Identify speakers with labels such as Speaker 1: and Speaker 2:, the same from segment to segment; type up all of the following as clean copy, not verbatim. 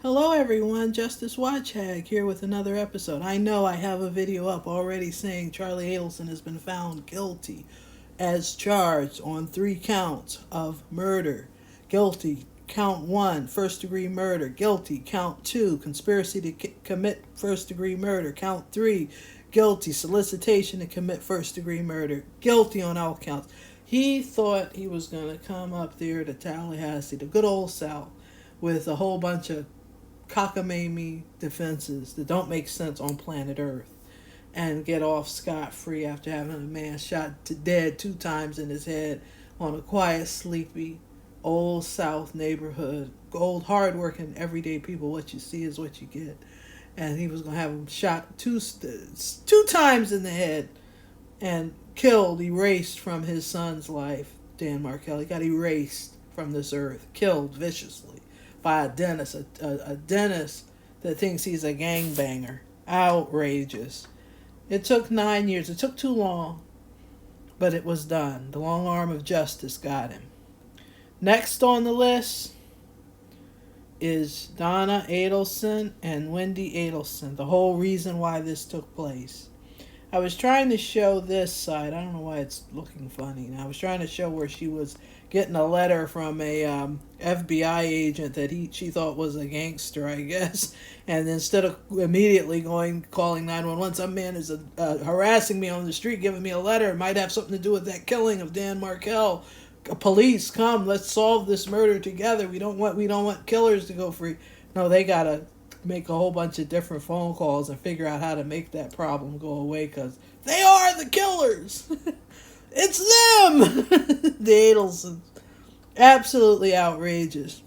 Speaker 1: Hello everyone, Justice Watchhag here with another episode. I know I have a video up already saying Charlie Adelson has been found guilty as charged on 3 counts of murder. Guilty, count 1, first degree murder. Guilty, count 2, conspiracy to commit first degree murder. Count 3, guilty, solicitation to commit first degree murder. Guilty on all counts. He thought he was going to come up there to Tallahassee, the good old South, with a whole bunch of cockamamie defenses that don't make sense on planet Earth and get off scot-free after having a man shot to dead 2 times in his head on a quiet, sleepy, old South neighborhood. Old, hard-working, everyday people. What you see is what you get. And he was going to have him shot two times in the head and killed, erased from his son's life. Dan Markel. He got erased from this earth, killed viciously by a dentist, a dentist that thinks he's a gangbanger. Outrageous. It took 9 years. It took too long, but it was done. The long arm of justice got him. Next on the list is Donna Adelson and Wendi Adelson. The whole reason why this took place. I was trying to show this side. I don't know why it's looking funny now. I was trying to show where she was getting a letter from a FBI agent that she thought was a gangster, I guess. And instead of immediately calling 911, some man is harassing me on the street, giving me a letter. It might have something to do with that killing of Dan Markel. Police, come, let's solve this murder together. We don't want killers to go free. No, they gotta make a whole bunch of different phone calls and figure out how to make that problem go away because they are the killers. It's them. The Adelsons. Absolutely outrageous.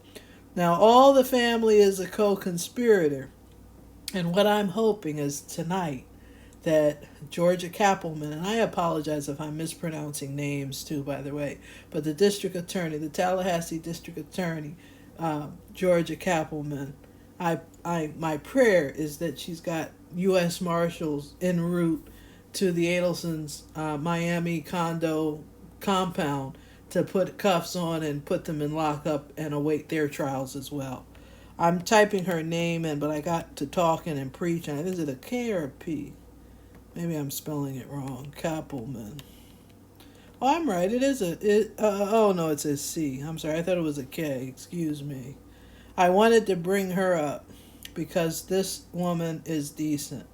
Speaker 1: Now, all the family is a co-conspirator. And what I'm hoping is tonight that Georgia Cappleman, and I apologize if I'm mispronouncing names too, by the way, but the district attorney, the Tallahassee district attorney, Georgia Cappleman, my prayer is that she's got U.S. Marshals en route to the Adelsons' Miami condo compound to put cuffs on and put them in lockup and await their trials as well. I'm typing her name in, but I got to talking and preaching. Is it a K or a P? Maybe I'm spelling it wrong. Cappleman. Oh, I'm right. It is oh, no, it's a C. I'm sorry. I thought it was a K. Excuse me. I wanted to bring her up because this woman is decent.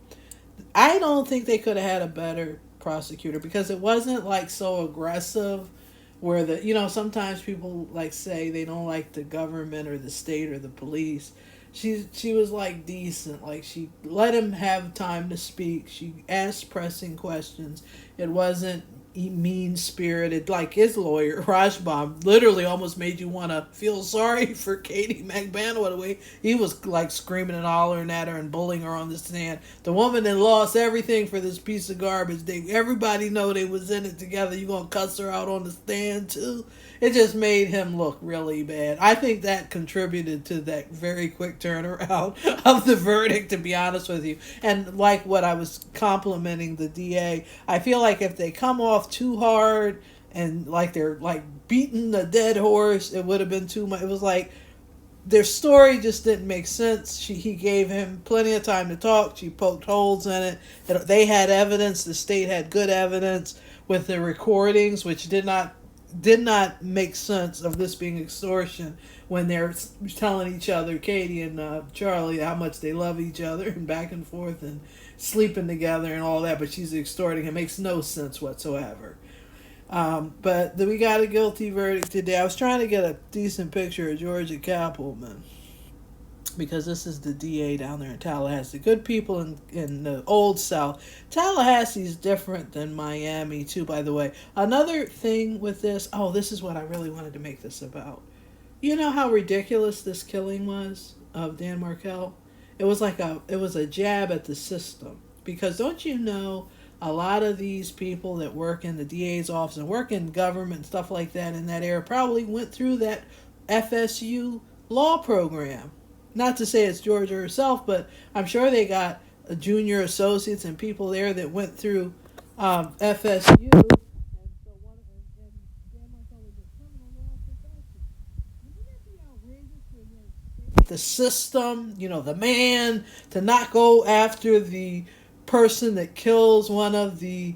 Speaker 1: I don't think they could have had a better prosecutor because it wasn't like so aggressive where sometimes people like say they don't like the government or the state or the police. She was like decent. Like she let him have time to speak. She asked pressing questions. It wasn't mean-spirited like his lawyer Rajbaum literally almost made you want to feel sorry for Katie McBanoa the way he was like screaming and hollering at her and bullying her on the stand. The woman that lost everything for this piece of garbage, everybody know they was in it together. You gonna cuss her out on the stand too? It just made him look really bad. I think that contributed to that very quick turnaround of the verdict, to be honest with you. And like what I was complimenting the DA, I feel like if they come off too hard and like they're like beating a dead horse, it would have been too much. It was like their story just didn't make sense. He gave him plenty of time to talk. She poked holes in it. They had evidence. The state had good evidence with the recordings, which did not make sense of this being extortion when they're telling each other, Katie and Charlie, how much they love each other and back and forth and sleeping together and all that, but she's extorting him. Makes no sense whatsoever. But we got a guilty verdict today. I was trying to get a decent picture of Georgia Cappleman because this is the DA down there in Tallahassee. Good people in the old South. Tallahassee's different than Miami, too, by the way. Another thing with this, this is what I really wanted to make this about. You know how ridiculous this killing was of Dan Markel? It was a jab at the system. Because don't you know, a lot of these people that work in the DA's office and work in government and stuff like that in that era probably went through that FSU law program. Not to say it's Georgia herself, but I'm sure they got junior associates and people there that went through FSU. And so and Dan Markel was a criminal law professor. Wouldn't that be outrageous when the state the system, the man, to not go after the person that kills one of the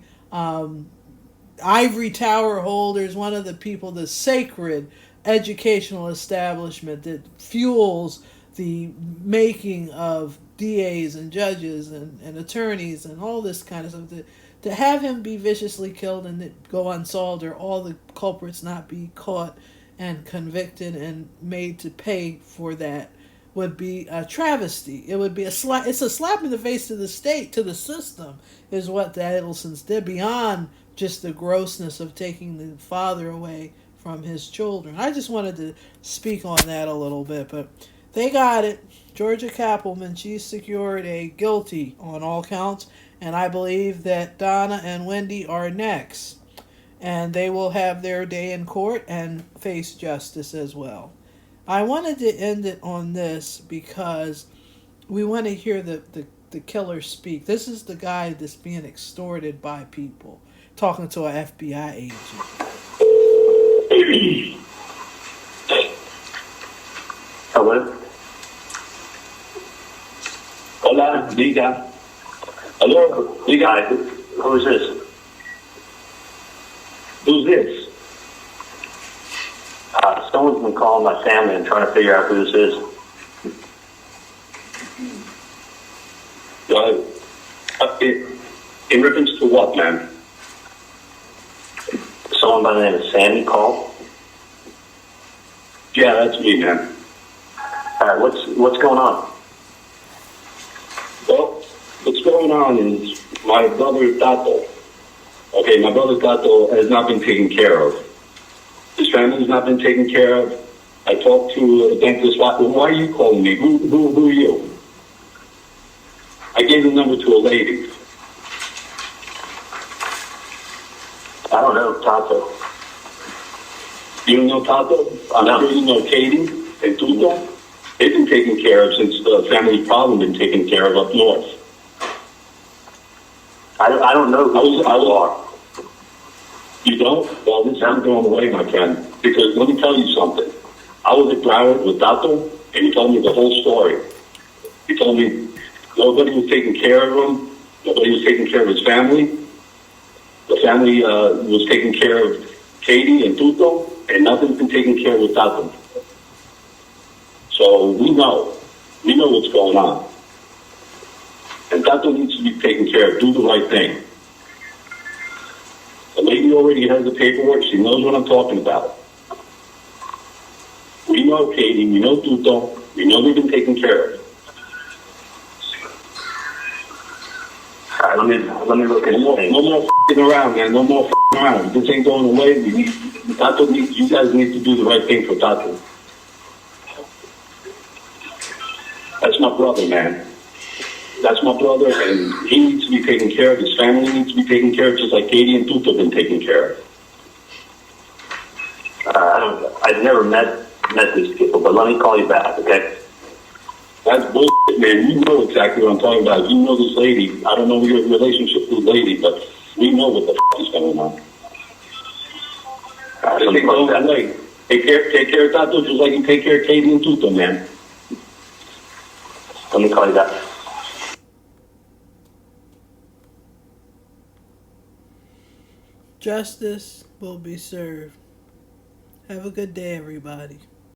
Speaker 1: ivory tower holders, one of the people, the sacred educational establishment that fuels the making of DAs and judges and attorneys and all this kind of stuff. To have him be viciously killed and it go unsolved, or all the culprits not be caught and convicted and made to pay for that, would be a travesty. It would be it's a slap in the face to the state, to the system, is what the Adelsons did, beyond just the grossness of taking the father away from his children. I just wanted to speak on that a little bit, but they got it. Georgia Cappleman, she secured a guilty on all counts, and I believe that Donna and Wendi are next. And they will have their day in court and face justice as well. I wanted to end it on this because we want to hear the killer speak. This is the guy that's being extorted by people, talking to an FBI agent.
Speaker 2: Hello? Hola, diga. Hello, diga. Who is this? Who's this? Someone's been calling my family and trying to figure out who this is. In reference to what, man? Someone by the name of Sandy called? Yeah, that's me, man. Alright, what's going on? Well, what's going on is my brother Tato. Okay, my brother Tato has not been taken care of. His family's not been taken care of. I talked to a dentist. Why are you calling me? Who are you? I gave the number to a lady. I don't know Tato. You don't know Tato? I'm sure you know Katie and Tuto. They've been taken care of since the family problem been taken care of up north. I don't know who you are. You don't? Well, this isn't going away, my friend. Because let me tell you something. I was at Broward with Tato, and he told me the whole story. He told me nobody was taking care of him. Nobody was taking care of his family. The family was taking care of Katie and Tuto, and nothing's been taken care of with Tato. So we know what's going on. And Tato needs to be taken care of. Do the right thing. The lady already has the paperwork. She knows what I'm talking about. We know Katie. We know Tuto. We know they've been taken care of. All right, let me look at it. No more f***ing around, man. No more f***ing around. This ain't going away. You guys need to do the right thing for Tato. That's my brother, man. That's my brother, and he needs to be taken care of. His family needs to be taken care of, just like Katie and Tuto have been taken care of. I've never met these people, but let me call you back, okay? That's bullshit, man. You know exactly what I'm talking about. You know this lady. I don't know your relationship with the lady, but we know what the f*** is going on. Let me call you back. Take care of Tato just like you take care of Katie and Tuto, man. Let me call you back.
Speaker 1: Justice will be served. Have a good day, everybody.